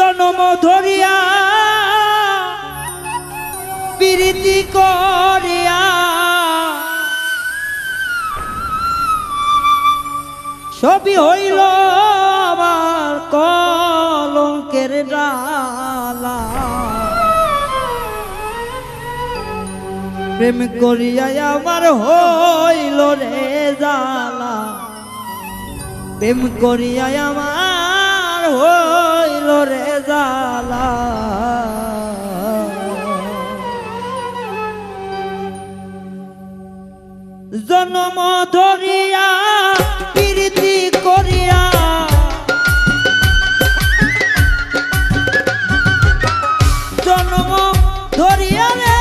জনম ধরিয়া প্রীতি করিয়া সবই হইল আমার কলঙ্কের ডালা। প্রেম করিয়া আমার হইল রে জালা, প্রেম করিয়া আমার হইল রে জালা। জনম ধরিয়া প্রীতি করিয়া জনম ধরিয়া রে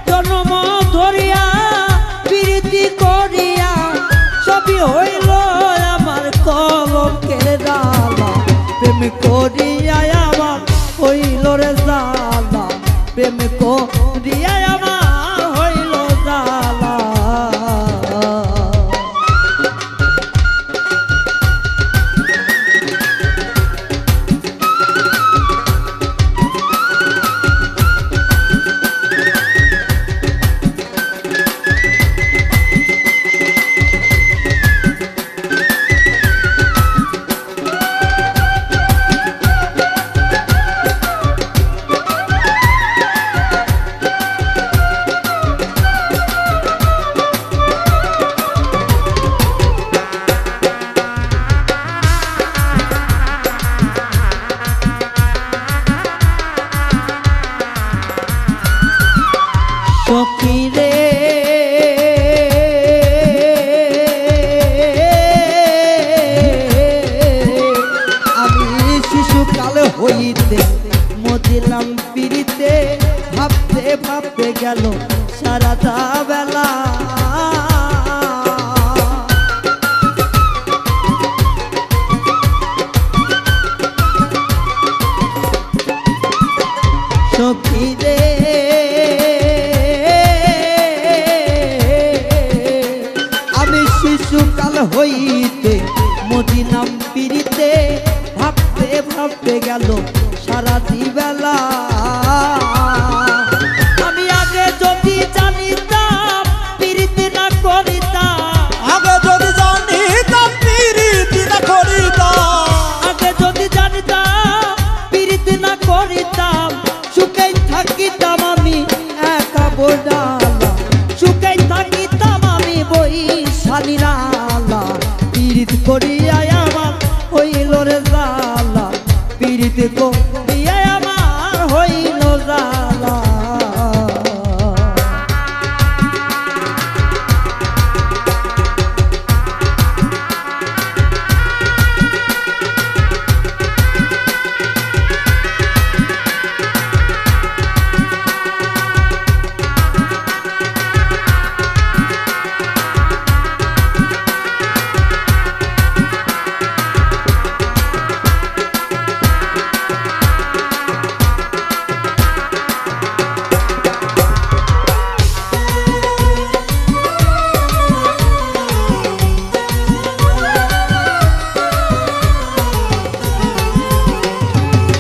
জনম ধরিয়া প্রীতি করিয়া সবই হইল আমার কলঙ্কের ডালা। প্রেম করিয়া আমার হইল রে জালা, প্রেম করিয়া আমার হইল জালা। সখী রে আমি শিশুকাল হইতে মতিলাম পিড়িতে, ভাবতে ভাবতে গেল সারাটা বেলা। সখী রে শিশুকাল হইতে মদিনাম পিড়িতে, ভাবতে ভাবতে গেল সারাটি বেলা। আমি আগে যদি জানিতাম পিড়িতে না করিতাম, আগে যদি জানিতাম পিড়িতি না করিতাম, আগে যদি জানিতাম পিড়িতে না করিতাম, সুখেই থাকিতাম আমি একা বোডালা, সুখেই থাকিতাম আমি বৈশালীরালা। পীড়িত করিয়া আমার হইল রে জালা, পীড়িত করিয়া আমার হইল জালা।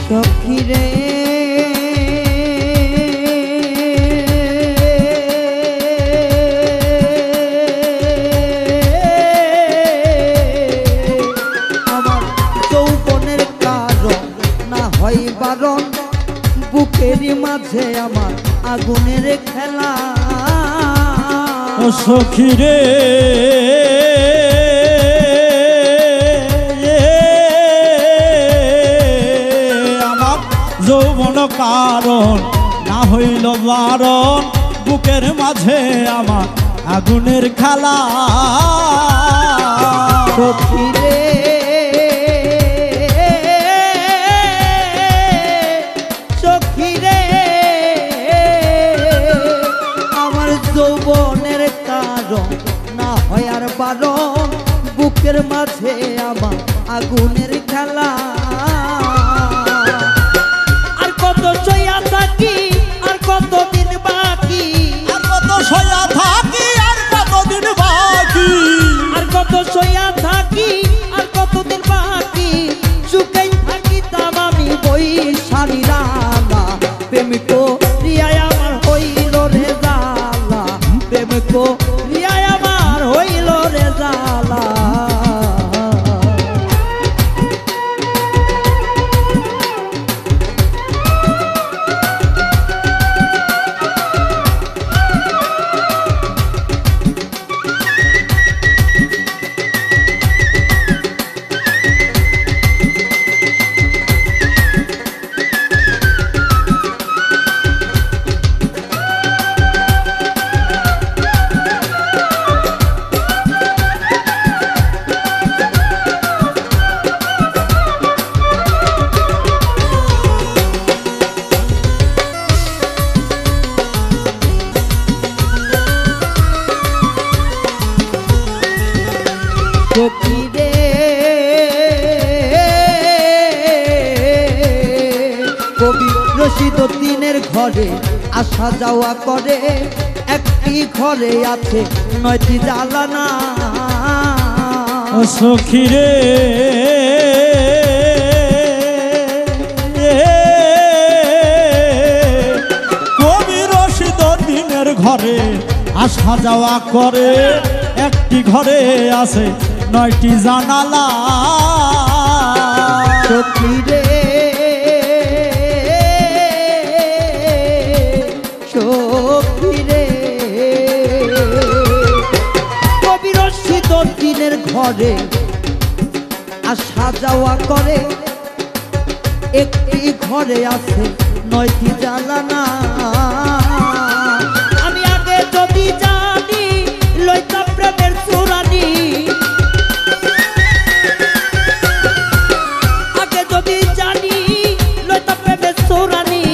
সখী রে আমার যৌবনের কারণ না হয় বারণ, বুকের মাঝে আমার আগুনের খেলা। ও সখী রে যৌবন কারণ না হইল বারণ, বুকের মাঝে আমার আগুনের খেলা। সখী রে সখী রে আমার যৌবনের কারণ না হয় আর বারণ, বুকের মাঝে আমার আগুনের খেলা। আর কত সইয়া থাকি আর কত দিন বাকি, আর কত সইয়া থাকি আর কত দিন বাকি, আর কত সইয়া থাকি আর কত জ্বালা। সখীরে কবি রশিদউদ্দিনের ঘরে আসা যাওয়া করে, একটি ঘরে আছে 9টি জ্বালানা। ও সখী রে কবি রশিদউদ্দিনের ঘরে আসা যাওয়া করে, একটি ঘরে আছে 9টি জানালা। সখীরে সখীরে কবি রশিদউদ্দিনের ঘরে আসা যাওয়া করে, একটি ঘরে আছে 9টি জ্বালানা। আমি আগে যদি জানি লইতাম প্রেমের চূড়ানি, আগে যদি জানি লইতাম প্রেমের চূড়ানি,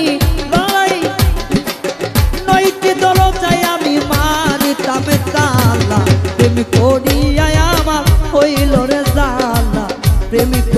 নয়টি দরজায় আমি মারিতাম তালা। প্রেম করিয়া আমার হইল রে জ্বালা, প্রেমিক